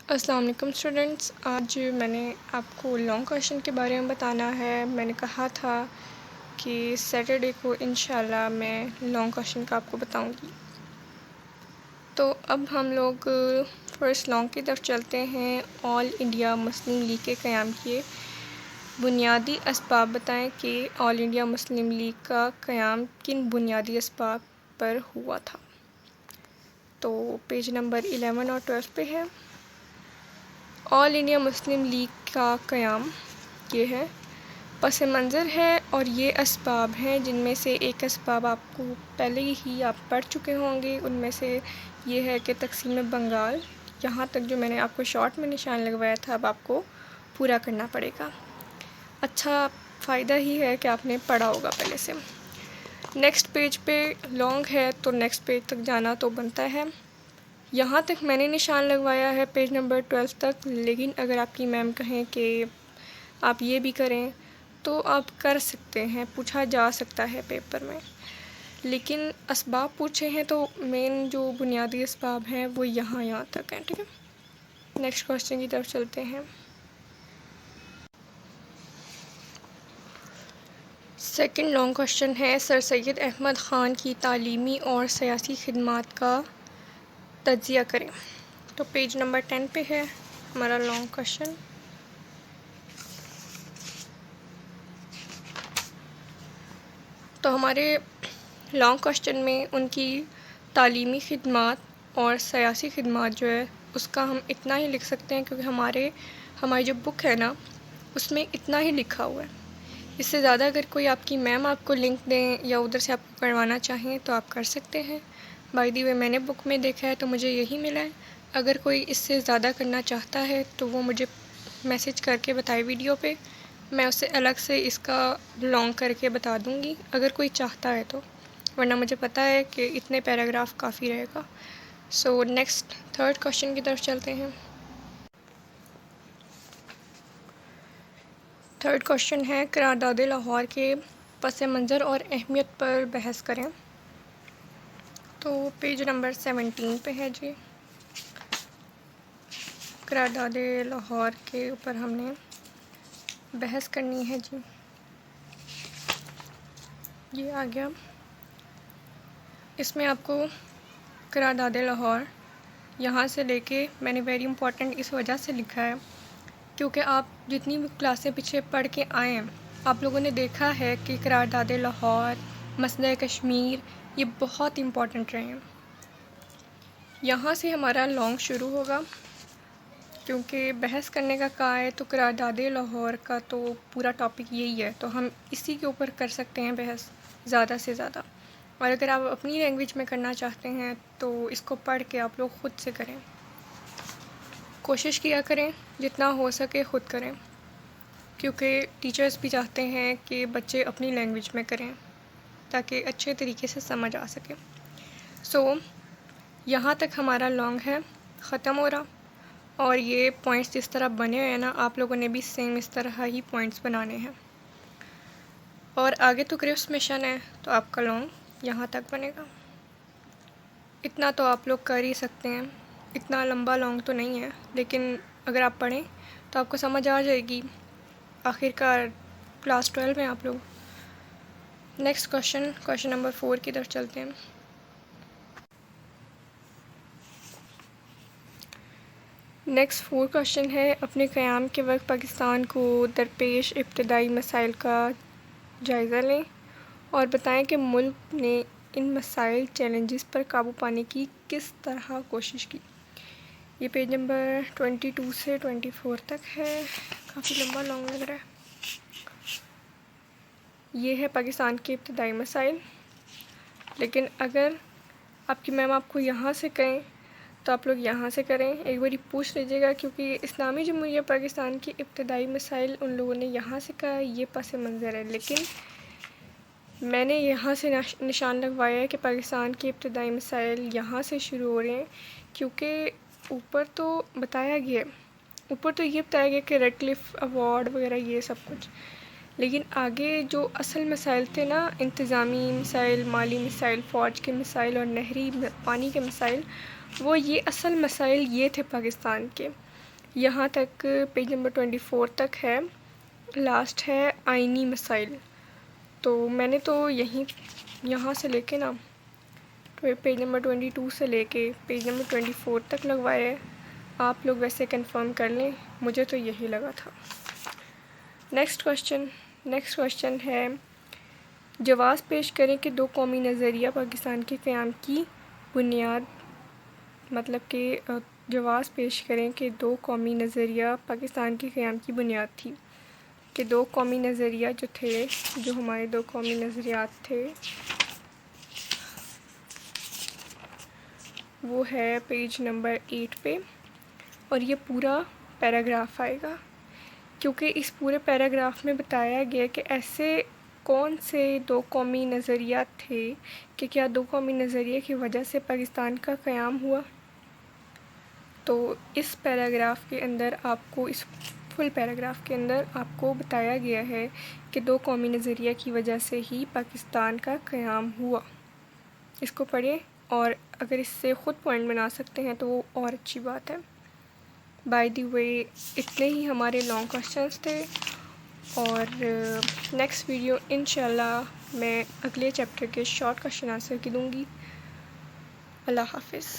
السلام علیکم اسٹوڈنٹس، آج میں نے آپ کو لانگ کویشچن کے بارے میں بتانا ہے۔ میں نے کہا تھا کہ سیٹرڈے کو انشاءاللہ میں لانگ کویشچن کا آپ کو بتاؤں گی۔ تو اب ہم لوگ فرسٹ لانگ کی طرف چلتے ہیں۔ آل انڈیا مسلم لیگ کے قیام کے بنیادی اسباب بتائیں کہ آل انڈیا مسلم لیگ کا قیام کن بنیادی اسباب پر ہوا تھا۔ تو پیج نمبر 11 اور 12 پہ ہے۔ آل انڈیا مسلم لیگ کا قیام یہ ہے، پس منظر ہے اور یہ اسباب ہیں جن میں سے ایک اسباب آپ کو پہلے ہی آپ پڑھ چکے ہوں گے۔ ان میں سے یہ ہے کہ تقسیم بنگال، یہاں تک جو میں نے آپ کو شارٹ میں نشان لگوایا تھا اب آپ کو پورا کرنا پڑے گا۔ اچھا فائدہ ہی ہے کہ آپ نے پڑھا ہوگا پہلے سے۔ نیکسٹ پیج پہ لانگ ہے تو نیکسٹ پیج تک جانا تو بنتا ہے۔ یہاں تک میں نے نشان لگوایا ہے پیج نمبر 12 تک، لیکن اگر آپ کی میم کہیں کہ آپ یہ بھی کریں تو آپ کر سکتے ہیں، پوچھا جا سکتا ہے پیپر میں، لیکن اسباب پوچھے ہیں تو مین جو بنیادی اسباب ہیں وہ یہاں تک ہیں، ٹھیک ہے۔ نیکسٹ کویشچن کی طرف چلتے ہیں۔ سیکنڈ لانگ کویشچن ہے، سر سید احمد خان کی تعلیمی اور سیاسی خدمات کا تجزیہ کریں۔ تو پیج نمبر 10 پہ ہے ہمارا لانگ کویشچن۔ تو ہمارے لانگ کویشچن میں ان کی تعلیمی خدمات اور سیاسی خدمات جو ہے اس کا ہم اتنا ہی لکھ سکتے ہیں، کیونکہ ہماری جو بک ہے نا اس میں اتنا ہی لکھا ہوا ہے۔ اس سے زیادہ اگر کوئی آپ کی میم آپ کو لنک دیں یا ادھر سے آپ کو کروانا چاہیں تو آپ کر سکتے ہیں۔ بائی دی وے میں نے بک میں دیکھا ہے تو مجھے یہی ملا ہے۔ اگر کوئی اس سے زیادہ کرنا چاہتا ہے تو وہ مجھے میسج کر کے بتائے ویڈیو پہ، میں اسے الگ سے اس کا لانگ کر کے بتا دوں گی اگر کوئی چاہتا ہے تو، ورنہ مجھے پتہ ہے کہ اتنے پیراگراف کافی رہے گا۔ سو نیکسٹ تھرڈ کویشچن کی طرف چلتے ہیں۔ تھرڈ کویشچن ہے، قرارداد لاہور کے پس منظر اور اہمیت پر بحث کریں۔ تو پیج نمبر 17 پہ ہے جی، قرارداد لاہور کے اوپر ہم نے بحث کرنی ہے جی۔ یہ آ گیا۔ اس میں آپ کو قرارداد لاہور یہاں سے لے کے میں نے ویری امپورٹنٹ اس وجہ سے لکھا ہے کیونکہ آپ جتنی بھی کلاسیں پیچھے پڑھ کے آئے ہیں آپ لوگوں نے دیکھا ہے کہ قرارداد لاہور، مسئلہ کشمیر یہ بہت امپورٹنٹ رہے ہیں۔ یہاں سے ہمارا لانگ شروع ہوگا کیونکہ بحث کرنے کا کہا ہے، تو قرارداد لاہور کا تو پورا ٹاپک یہی ہے، تو ہم اسی کے اوپر کر سکتے ہیں بحث زیادہ سے زیادہ۔ اور اگر آپ اپنی لینگویج میں کرنا چاہتے ہیں تو اس کو پڑھ کے آپ لوگ خود سے کریں، کوشش کیا کریں جتنا ہو سکے خود کریں، کیونکہ ٹیچرز بھی چاہتے ہیں کہ بچے اپنی لینگویج میں کریں تاکہ اچھے طریقے سے سمجھ آ سکے۔ سو یہاں تک ہمارا لانگ ہے ختم ہو رہا، اور یہ پوائنٹس جس طرح بنے ہوئے ہیں نا آپ لوگوں نے بھی سیم اس طرح ہی پوائنٹس بنانے ہیں، اور آگے تو کرپس مشن ہے تو آپ کا لانگ یہاں تک بنے گا۔ اتنا تو آپ لوگ کر ہی سکتے ہیں، اتنا لمبا لانگ تو نہیں ہے، لیکن اگر آپ پڑھیں تو آپ کو سمجھ آ جائے گی۔ آخر کار کلاس 12 میں آپ لوگ۔ نیکسٹ کویشچن نمبر 4 کی طرف چلتے ہیں۔ نیکسٹ 4 کویشچن ہے، اپنے قیام کے وقت پاکستان کو درپیش ابتدائی مسائل کا جائزہ لیں اور بتائیں کہ ملک نے ان مسائل چیلنجز پر قابو پانے کی کس طرح کوشش کی۔ یہ پیج نمبر 22 سے 24 تک ہے، کافی لمبا لانگ لگ رہا ہے۔ یہ ہے پاکستان کے ابتدائی مسائل، لیکن اگر آپ کی میم آپ کو یہاں سے کہیں تو آپ لوگ یہاں سے کریں، ایک باری پوچھ لیجیے گا، کیونکہ اسلامی جمہوریہ پاکستان کی ابتدائی مسائل ان لوگوں نے یہاں سے کہا یہ پس منظر ہے، لیکن میں نے یہاں سے نشان لگوایا ہے کہ پاکستان کے ابتدائی مسائل یہاں سے شروع ہو رہے ہیں، کیونکہ اوپر تو یہ بتایا گیا کہ ریڈ کلف ایوارڈ وغیرہ یہ سب کچھ، لیکن آگے جو اصل مسائل تھے نا، انتظامی مسائل، مالی مسائل، فوج کے مسائل اور نہری پانی کے مسائل، وہ یہ اصل مسائل یہ تھے پاکستان کے۔ یہاں تک پیج نمبر 24 تک ہے، لاسٹ ہے آئینی مسائل. تو میں نے تو یہاں سے لے کے نا پیج نمبر 22 سے لے کے پیج نمبر 24 تک لگوایا ہے. آپ لوگ ویسے کنفرم کر لیں، مجھے تو یہی لگا تھا. نیکسٹ کوشچن ہے، جواز پیش کریں کہ دو قومی نظریہ پاکستان کے قیام کی بنیاد، مطلب کہ جواز پیش کریں کہ دو قومی نظریہ پاکستان کے قیام کی بنیاد تھی. کہ دو قومی نظریہ جو ہمارے دو قومی نظریات تھے وہ ہے پیج نمبر 8 پہ، اور یہ پورا پیراگراف آئے گا، کیونکہ اس پورے پیراگراف میں بتایا گیا کہ ایسے کون سے دو قومی نظریات تھے کہ کیا دو قومی نظریے کی وجہ سے پاکستان کا قیام ہوا. تو اس پیراگراف کے اندر اس فل پیراگراف کے اندر آپ کو بتایا گیا ہے کہ دو قومی نظریہ کی وجہ سے ہی پاکستان کا قیام ہوا. اس کو پڑھیں، اور اگر اس سے خود پوائنٹ بنا سکتے ہیں تو وہ اور اچھی بات ہے. بائی دی وے اتنے ہی ہمارے لانگ کوشچنس تھے، اور نیکسٹ ویڈیو انشاءاللہ میں اگلے چیپٹر کے شارٹ کوشچن آنسر کی دوں گی. اللہ حافظ.